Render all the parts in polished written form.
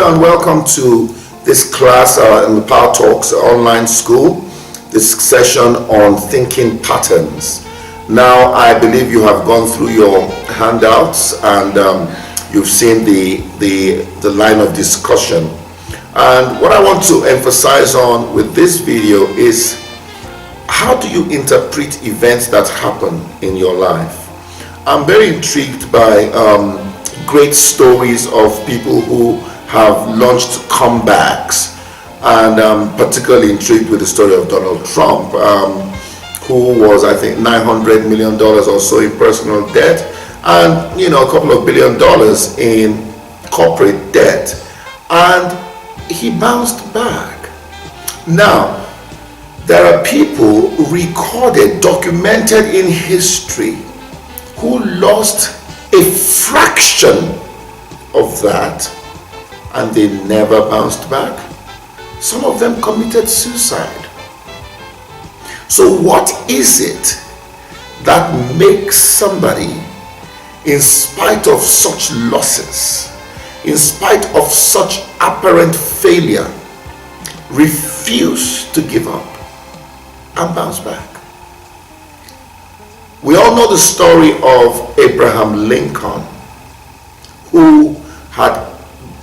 Hello and welcome to this class in the PowerTalks online school, this session on thinking patterns. Now, I believe you have gone through your handouts and you've seen the line of discussion. And what I want to emphasize on with this video is, how do you interpret events that happen in your life? I'm very intrigued by great stories of people who have launched comebacks, and I'm particularly intrigued with the story of Donald Trump, who was, I think, $900 million or so in personal debt, and a couple of $1 billion in corporate debt, and he bounced back. Now, there are people recorded, documented in history, who lost a fraction of that and they never bounced back. Some of them committed suicide. So what is it that makes somebody, in spite of such losses, in spite of such apparent failure, refuse to give up and bounce back? We all know the story of Abraham Lincoln, who had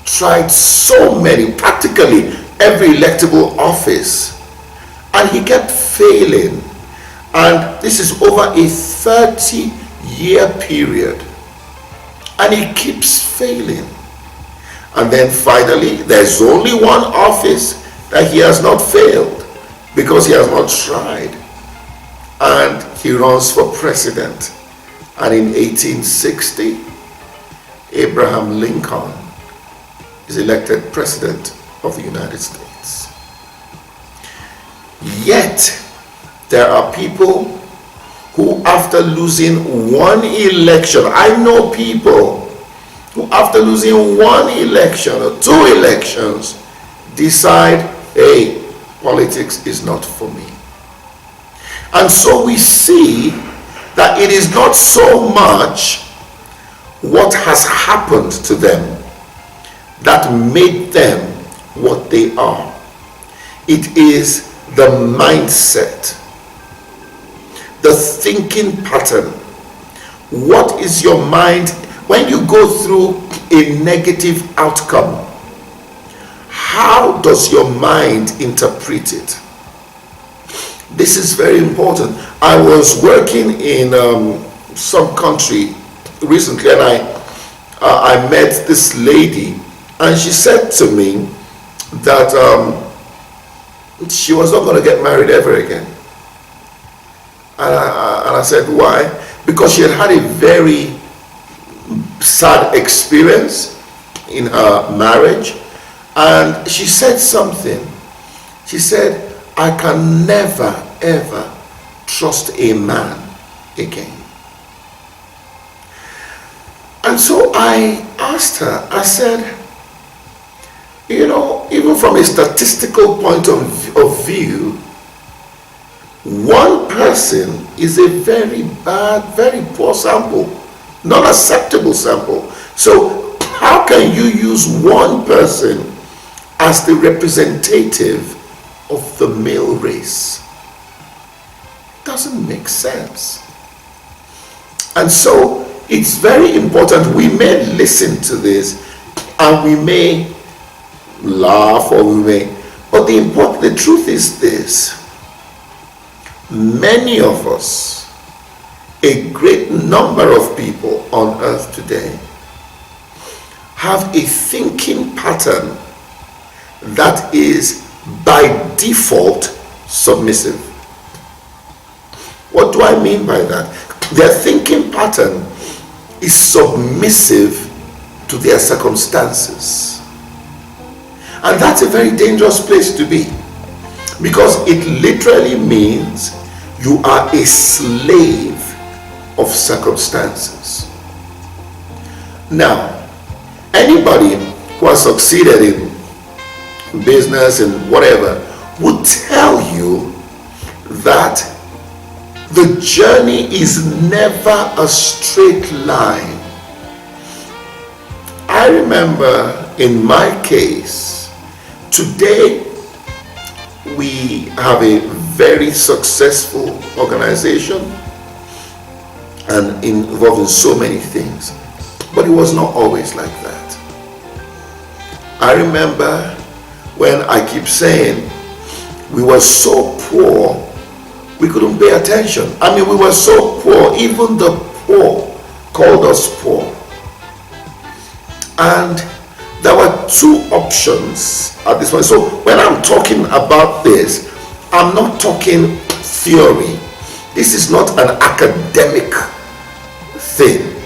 tried so many, practically every electable office, and he kept failing. And this is over a 30-year period, and he keeps failing. And then finally, there's only one office that he has not failed, because he has not tried. And he runs for president. And in 1860, Abraham Lincoln is elected president of the United States. Yet, there are people who, after losing one election, I know people who, after losing one election or two elections, decide, hey, politics is not for me. And so we see that it is not so much what has happened to them that made them what they are. It is the mindset, the thinking pattern. What is your mind when you go through a negative outcome? How does your mind interpret it? This is very important. I was working in some country recently, and I met this lady, and she said to me that she was not going to get married ever again. And I said, why? Because she had had a very sad experience in her marriage, and she said something. She said, I can never ever trust a man again. And so I asked her, I said, even from a statistical point of view, one person is a very bad, very poor sample, not acceptable sample. So how can you use one person as the representative of the male race? It doesn't make sense. And so it's very important. We may listen to this and we may laugh, or but the truth is this: many of us, a great number of people on earth today, have a thinking pattern that is by default submissive. What do I mean by that? Their thinking pattern is submissive to their circumstances. And that's a very dangerous place to be, because it literally means you are a slave of circumstances. Now, anybody who has succeeded in business and whatever would tell you that the journey is never a straight line. I remember in my case, today we have a very successful organization and involved in so many things, but it was not always like that. I remember when I keep saying we were so poor we couldn't pay attention. I mean, we were so poor, even the poor called us poor. And there were two options at this point. So when I'm talking about this, I'm not talking theory. This is not an academic thing.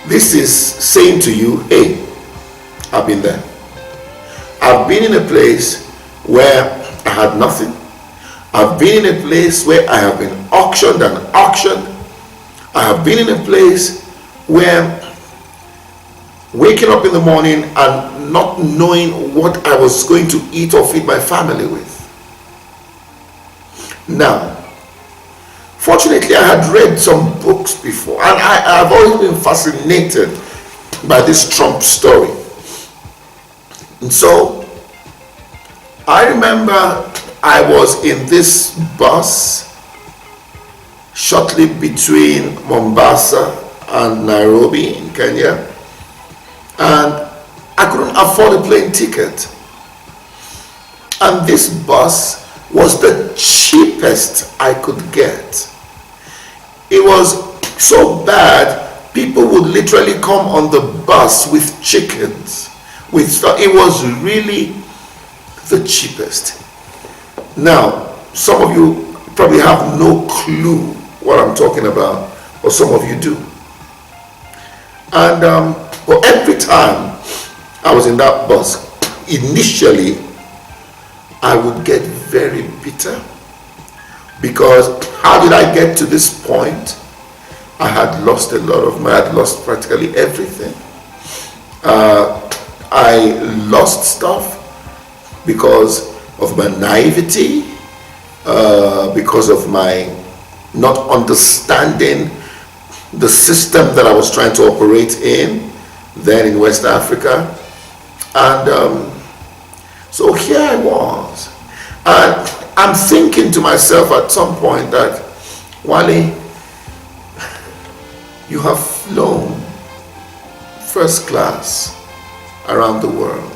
This is saying to you, hey, I've been there. I've been in a place where I had nothing. I've been in a place where I have been auctioned and auctioned. I have been in a place where waking up in the morning and not knowing what I was going to eat or feed my family with. Now, fortunately, I had read some books before, and I've always been fascinated by this Trump story. And so, I remember I was in this bus shortly between Mombasa and Nairobi in Kenya, and I couldn't afford a plane ticket. And this bus was the cheapest I could get. It was so bad, people would literally come on the bus with chickens, with stuff. It was really the cheapest. Now, some of you probably have no clue what I'm talking about, or some of you do. And but every time I was in that bus, initially I would get very bitter, because how did I get to this point? I had lost a lot of money. I had lost practically everything. I lost stuff because of my naivety, because of my not understanding the system that I was trying to operate in then in West Africa. And so here I was, and I'm thinking to myself at some point that, Wale, you have flown first class around the world.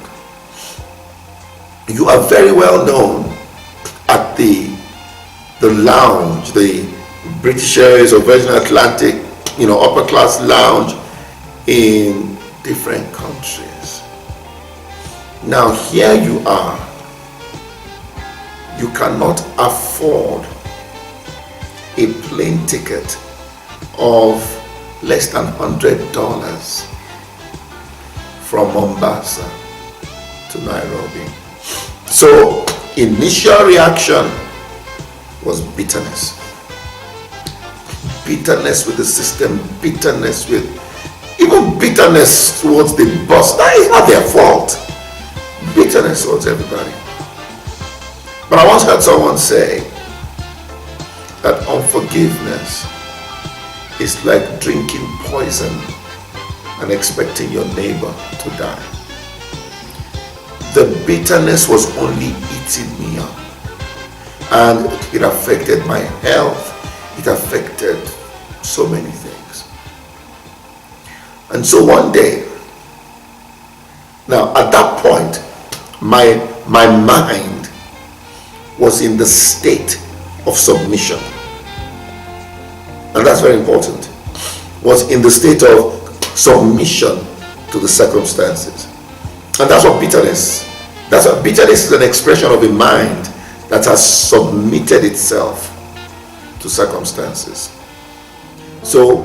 You are very well known at the lounge, the British Airways or Virgin Atlantic, upper class lounge in different countries. Now here you are. You cannot afford a plane ticket of less than $100 from Mombasa to Nairobi. So initial reaction was bitterness. Bitterness with the system, bitterness with, even bitterness towards the boss. That is not their fault. Bitterness towards everybody. But I once heard someone say that unforgiveness is like drinking poison and expecting your neighbor to die. The bitterness was only eating me up, and it affected my health. It affected so many things. And so one day, now at that point, my mind was in the state of submission. And that's very important. Was in the state of submission to the circumstances. And that's what bitterness is, an expression of a mind that has submitted itself to circumstances. So